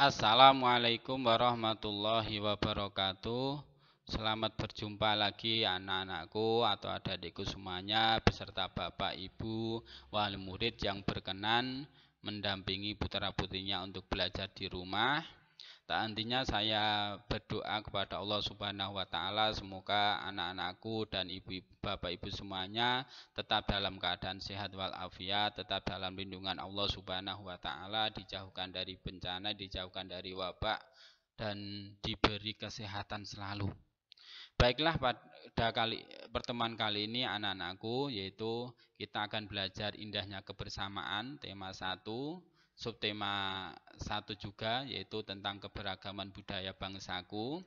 Assalamualaikum warahmatullahi wabarakatuh. Selamat berjumpa lagi anak-anakku atau adik-adikku semuanya beserta bapak, ibu, wali murid yang berkenan mendampingi putra-putrinya untuk belajar di rumah. Tak hentinya saya berdoa kepada Allah Subhanahu wa taala semoga anak-anakku dan bapak ibu semuanya tetap dalam keadaan sehat walafiat, tetap dalam lindungan Allah Subhanahu wa taala, dijauhkan dari bencana, dijauhkan dari wabak dan diberi kesehatan selalu. Baiklah, pada pertemuan kali ini anak-anakku, yaitu kita akan belajar indahnya kebersamaan, tema 1, subtema 1 juga, yaitu tentang keberagaman budaya bangsaku.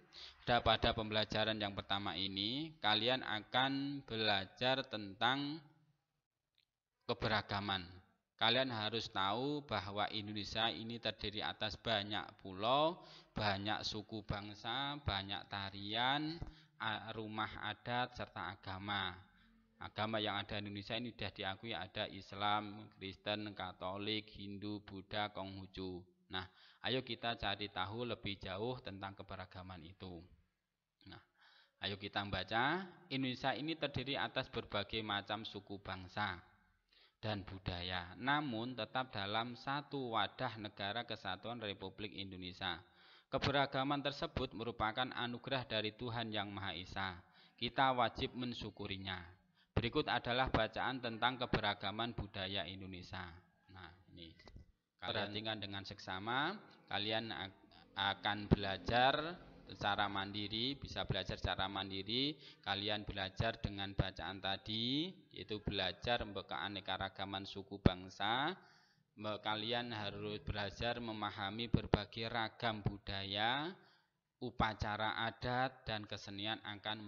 Pada pembelajaran yang pertama ini, kalian akan belajar tentang keberagaman. Kalian harus tahu bahwa Indonesia ini terdiri atas banyak pulau, banyak suku bangsa, banyak tarian, rumah adat, serta agama. Agama yang ada di Indonesia ini sudah diakui ada Islam, Kristen, Katolik, Hindu, Buddha, Konghucu. Nah, ayo kita cari tahu lebih jauh tentang keberagaman itu. Nah, ayo kita baca. Indonesia ini terdiri atas berbagai macam suku bangsa dan budaya, namun tetap dalam satu wadah negara kesatuan Republik Indonesia. Keberagaman tersebut merupakan anugerah dari Tuhan Yang Maha Esa. Kita wajib mensyukurinya. Berikut adalah bacaan tentang keberagaman budaya Indonesia. Nah, ini perhatikan dengan seksama. Kalian akan belajar secara mandiri, bisa belajar secara mandiri. Kalian belajar dengan bacaan tadi, yaitu belajar keanekaragaman suku bangsa. Kalian harus belajar memahami berbagai ragam budaya, upacara adat, dan kesenian akan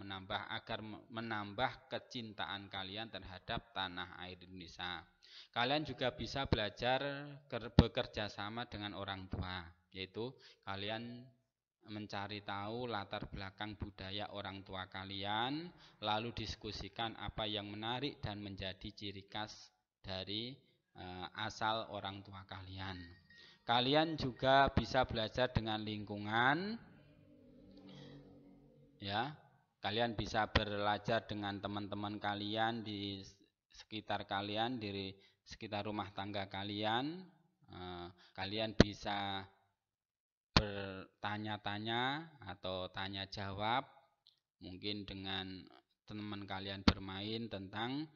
menambah kecintaan kalian terhadap tanah air Indonesia. Kalian juga bisa belajar bekerja sama dengan orang tua, yaitu kalian mencari tahu latar belakang budaya orang tua kalian, lalu diskusikan apa yang menarik dan menjadi ciri khas dari asal orang tua kalian. Kalian juga bisa belajar dengan lingkungan, ya. Kalian bisa belajar dengan teman-teman kalian di sekitar kalian, di sekitar rumah tangga kalian. Kalian bisa bertanya-tanya atau tanya jawab, mungkin dengan teman kalian bermain tentang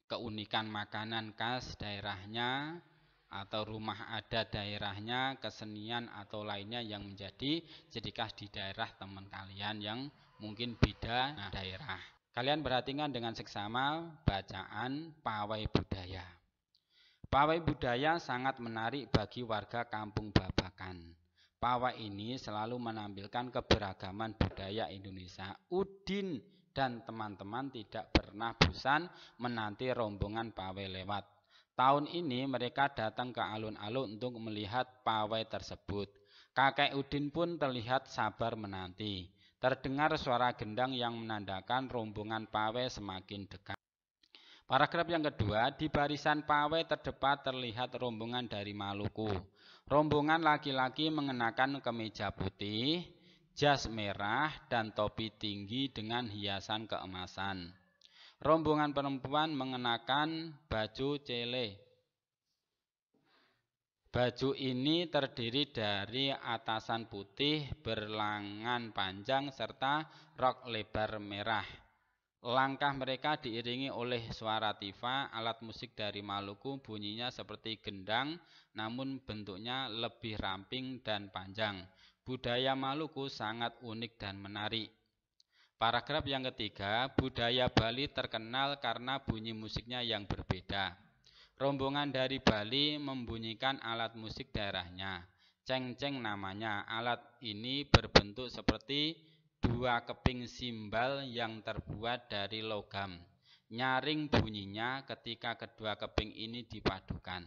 keunikan makanan khas daerahnya atau rumah adat daerahnya, kesenian atau lainnya yang menjadi ciri khas di daerah teman kalian yang mungkin beda daerah. Kalian perhatikan dengan seksama bacaan pawai budaya. Pawai budaya sangat menarik bagi warga Kampung Babakan. Pawai ini selalu menampilkan keberagaman budaya Indonesia. Udin dan teman-teman tidak pernah bosan menanti rombongan pawai lewat. Tahun ini mereka datang ke alun-alun untuk melihat pawai tersebut. Kakek Udin pun terlihat sabar menanti. Terdengar suara gendang yang menandakan rombongan pawai semakin dekat. Paragraf yang kedua, di barisan pawai terdepan terlihat rombongan dari Maluku. Rombongan laki-laki mengenakan kemeja putih, jas merah, dan topi tinggi dengan hiasan keemasan. Rombongan perempuan mengenakan baju cele. Baju ini terdiri dari atasan putih berlengan panjang serta rok lebar merah. Langkah mereka diiringi oleh suara tifa, alat musik dari Maluku, bunyinya seperti gendang, namun bentuknya lebih ramping dan panjang. Budaya Maluku sangat unik dan menarik. Paragraf yang ketiga, budaya Bali terkenal karena bunyi musiknya yang berbeda. Rombongan dari Bali membunyikan alat musik daerahnya. Cengceng namanya. Alat ini berbentuk seperti dua keping simbal yang terbuat dari logam. Nyaring bunyinya ketika kedua keping ini dipadukan.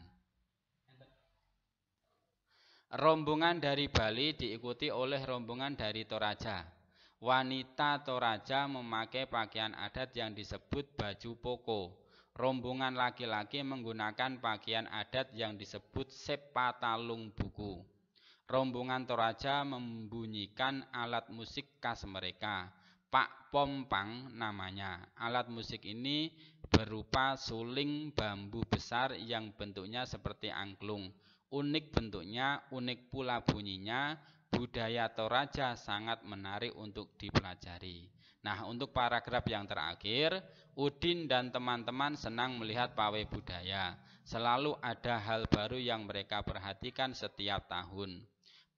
Rombongan dari Bali diikuti oleh rombongan dari Toraja. Wanita Toraja memakai pakaian adat yang disebut baju poko. Rombongan laki-laki menggunakan pakaian adat yang disebut sepatalung buku. Rombongan Toraja membunyikan alat musik khas mereka. Pak Pompang namanya. Alat musik ini berupa suling bambu besar yang bentuknya seperti angklung. Unik bentuknya, unik pula bunyinya. Budaya Toraja sangat menarik untuk dipelajari. Nah, untuk paragraf yang terakhir, Udin dan teman-teman senang melihat pawai budaya. Selalu ada hal baru yang mereka perhatikan setiap tahun.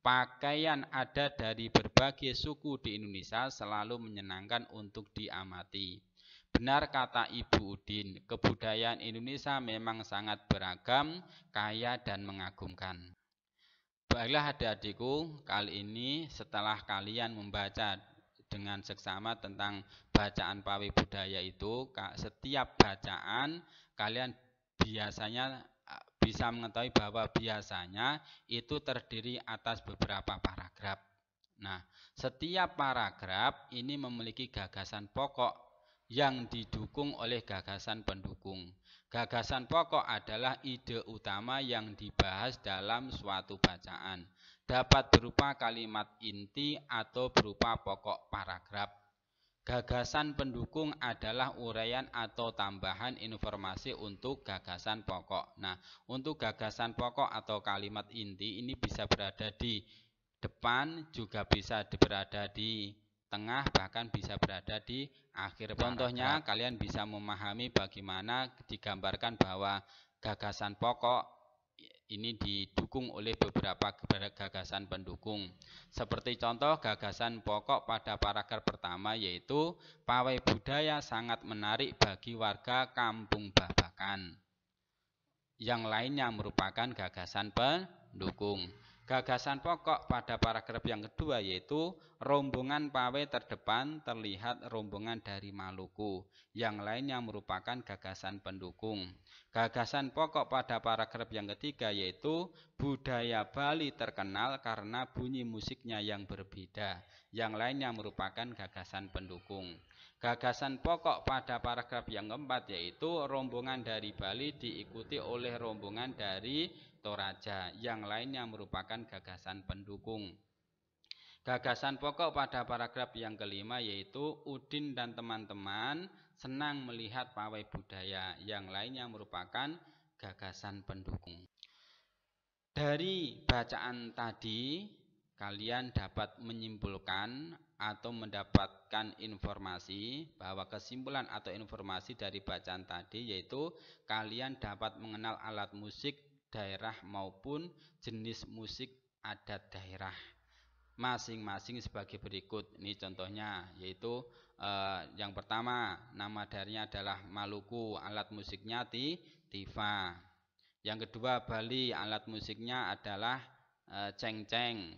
Pakaian adat dari berbagai suku di Indonesia selalu menyenangkan untuk diamati. Benar kata Ibu Udin, kebudayaan Indonesia memang sangat beragam, kaya dan mengagumkan. Baiklah adik-adikku, kali ini setelah kalian membaca dengan seksama tentang bacaan pawai budaya itu, setiap bacaan kalian biasanya bisa mengetahui bahwa biasanya itu terdiri atas beberapa paragraf. Nah, setiap paragraf ini memiliki gagasan pokok yang didukung oleh gagasan pendukung. Gagasan pokok adalah ide utama yang dibahas dalam suatu bacaan. Dapat berupa kalimat inti atau berupa pokok paragraf. Gagasan pendukung adalah uraian atau tambahan informasi untuk gagasan pokok. Nah, untuk gagasan pokok atau kalimat inti ini bisa berada di depan, juga bisa berada di tengah, bahkan bisa berada di akhir paragraf. Contohnya, kalian bisa memahami bagaimana digambarkan bahwa gagasan pokok ini didukung oleh beberapa gagasan pendukung. Seperti contoh gagasan pokok pada paragraf pertama yaitu pawai budaya sangat menarik bagi warga Kampung Babakan. Yang lainnya merupakan gagasan pendukung. Gagasan pokok pada paragraf yang kedua yaitu rombongan pawai terdepan terlihat rombongan dari Maluku. Yang lainnya merupakan gagasan pendukung. Gagasan pokok pada paragraf yang ketiga yaitu budaya Bali terkenal karena bunyi musiknya yang berbeda. Yang lainnya merupakan gagasan pendukung. Gagasan pokok pada paragraf yang keempat yaitu rombongan dari Bali diikuti oleh rombongan dari Toraja. Yang lainnya merupakan gagasan pendukung. Gagasan pokok pada paragraf yang kelima yaitu Udin dan teman-teman senang melihat pawai budaya. Yang lainnya merupakan gagasan pendukung. Dari bacaan tadi kalian dapat menyimpulkan atau mendapatkan informasi bahwa kesimpulan atau informasi dari bacaan tadi yaitu kalian dapat mengenal alat musik daerah maupun jenis musik adat daerah masing-masing sebagai berikut. Ini contohnya yaitu yang pertama nama daerahnya adalah Maluku, alat musiknya tifa. Yang kedua Bali, alat musiknya adalah cengceng.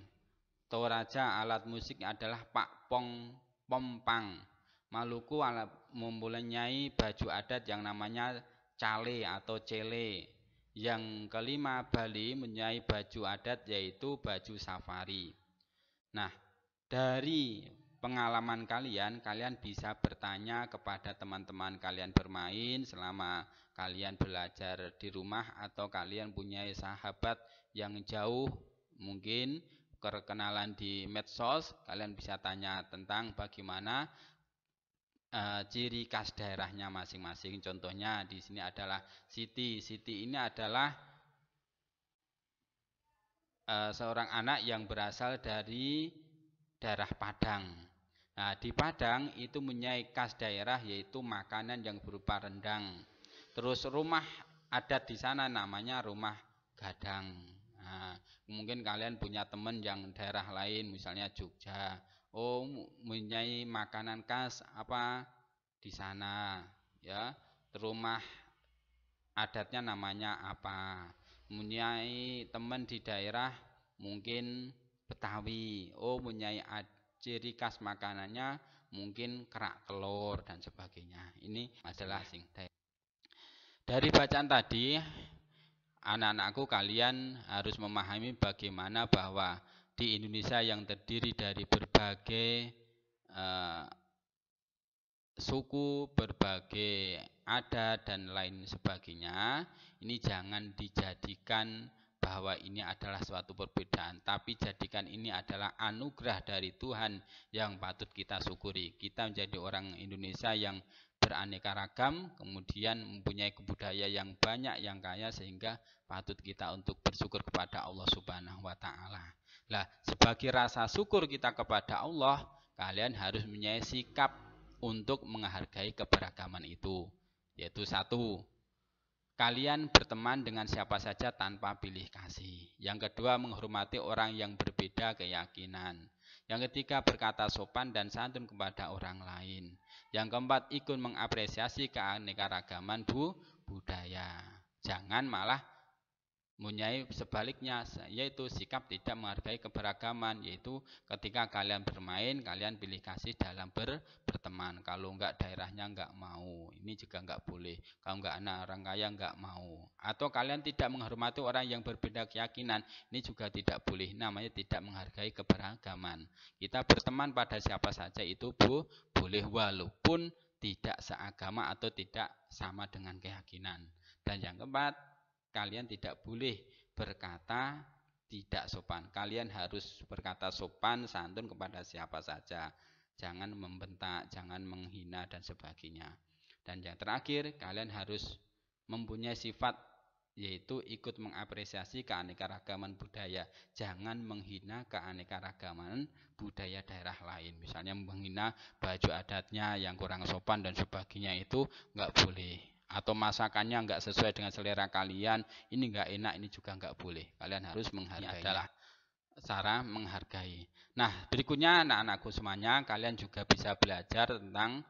Toraja alat musik adalah Pak Pompang. Maluku mempunyai baju adat yang namanya cale atau cele. Yang kelima Bali mempunyai baju adat yaitu baju safari. Nah, dari pengalaman kalian bisa bertanya kepada teman-teman kalian bermain selama kalian belajar di rumah atau kalian punya sahabat yang jauh mungkin kenalan di medsos, kalian bisa tanya tentang bagaimana ciri khas daerahnya masing-masing. Contohnya di sini adalah Siti. Siti ini adalah seorang anak yang berasal dari daerah Padang. Nah, di Padang itu mempunyai khas daerah yaitu makanan yang berupa rendang. Terus rumah adat di sana namanya rumah gadang. Nah, mungkin kalian punya teman yang daerah lain, misalnya Jogja. Oh, mempunyai makanan khas apa di sana, ya. Rumah adatnya namanya apa? Mempunyai teman di daerah mungkin Betawi. Oh, mempunyai ciri khas makanannya mungkin kerak telur dan sebagainya. Ini adalah sing. Dari bacaan tadi, anak-anakku kalian harus memahami bagaimana bahwa di Indonesia yang terdiri dari berbagai suku, berbagai adat dan lain sebagainya, ini jangan dijadikan bahwa ini adalah suatu perbedaan, tapi jadikan ini adalah anugerah dari Tuhan yang patut kita syukuri. Kita menjadi orang Indonesia yang beraneka ragam, kemudian mempunyai kebudayaan yang banyak, yang kaya, sehingga patut kita untuk bersyukur kepada Allah Subhanahu wa Ta'ala. Nah, sebagai rasa syukur kita kepada Allah, kalian harus mempunyai sikap untuk menghargai keberagaman itu, yaitu satu, kalian berteman dengan siapa saja tanpa pilih kasih. Yang kedua, menghormati orang yang berbeda keyakinan. Yang ketiga, berkata sopan dan santun kepada orang lain. Yang keempat, ikut mengapresiasi keanekaragaman budaya. Jangan malah mempunyai sebaliknya, yaitu sikap tidak menghargai keberagaman, yaitu ketika kalian bermain, kalian pilih kasih dalam berteman. Kalau enggak daerahnya enggak mau, ini juga enggak boleh. Kalau enggak anak orang kaya enggak mau. Atau kalian tidak menghormati orang yang berbeda keyakinan, ini juga tidak boleh. Namanya tidak menghargai keberagaman. Kita berteman pada siapa saja itu boleh, walaupun tidak seagama atau tidak sama dengan keyakinan. Dan yang keempat, kalian tidak boleh berkata tidak sopan. Kalian harus berkata sopan, santun kepada siapa saja. Jangan membentak, jangan menghina dan sebagainya. Dan yang terakhir, kalian harus mempunyai sifat, yaitu ikut mengapresiasi keanekaragaman budaya. Jangan menghina keanekaragaman budaya daerah lain. Misalnya menghina baju adatnya yang kurang sopan dan sebagainya, itu nggak boleh. Atau masakannya nggak sesuai dengan selera kalian, ini nggak enak, ini juga nggak boleh. Kalian harus menghargai. Ini adalah cara menghargai. Nah, berikutnya anak-anakku semuanya, kalian juga bisa belajar tentang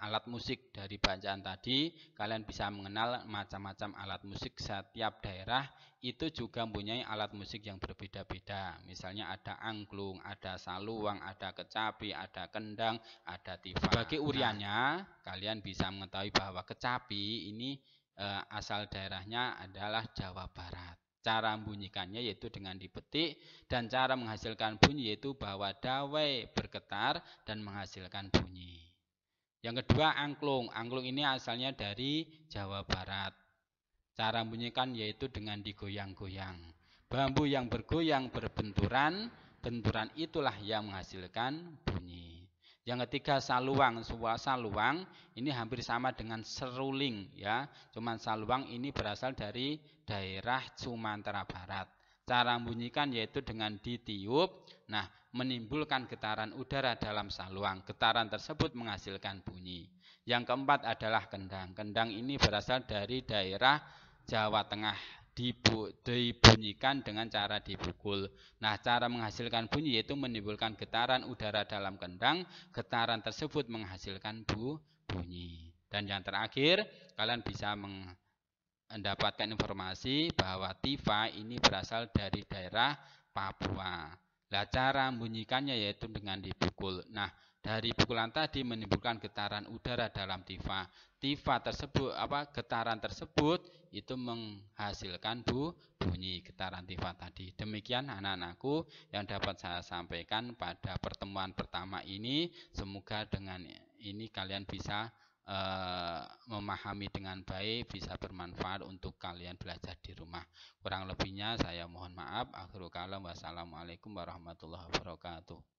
alat musik. Dari bacaan tadi, kalian bisa mengenal macam-macam alat musik. Setiap daerah itu juga mempunyai alat musik yang berbeda-beda. Misalnya ada angklung, ada saluang, ada kecapi, ada kendang, ada tifa. Sebagai uriannya, kalian bisa mengetahui bahwa kecapi ini asal daerahnya adalah Jawa Barat. Cara membunyikannya yaitu dengan dipetik, dan cara menghasilkan bunyi yaitu bahwa dawai bergetar dan menghasilkan bunyi. Yang kedua, angklung. Angklung ini asalnya dari Jawa Barat. Cara membunyikan yaitu dengan digoyang-goyang. Bambu yang bergoyang berbenturan, benturan itulah yang menghasilkan bunyi. Yang ketiga, saluang. Sebuah saluang ini hampir sama dengan seruling, ya. Cuman saluang ini berasal dari daerah Sumatera Barat. Cara membunyikan yaitu dengan ditiup, nah, menimbulkan getaran udara dalam saluang. Getaran tersebut menghasilkan bunyi. Yang keempat adalah kendang. Kendang ini berasal dari daerah Jawa Tengah, dibunyikan dengan cara dipukul. Nah, cara menghasilkan bunyi yaitu menimbulkan getaran udara dalam kendang. Getaran tersebut menghasilkan bunyi. Dan yang terakhir, kalian bisa mendapatkan informasi bahwa tifa ini berasal dari daerah Papua. Nah, cara membunyikannya yaitu dengan dipukul. Nah, dari pukulan tadi menimbulkan getaran udara dalam tifa. Tifa tersebut, getaran tersebut itu menghasilkan bunyi getaran tifa tadi. Demikian anak-anakku yang dapat saya sampaikan pada pertemuan pertama ini. Semoga dengan ini kalian bisa memahami dengan baik, bisa bermanfaat untuk kalian belajar di rumah. Kurang lebihnya saya mohon maaf. Akhirul kalam, wassalamualaikum warahmatullahi wabarakatuh.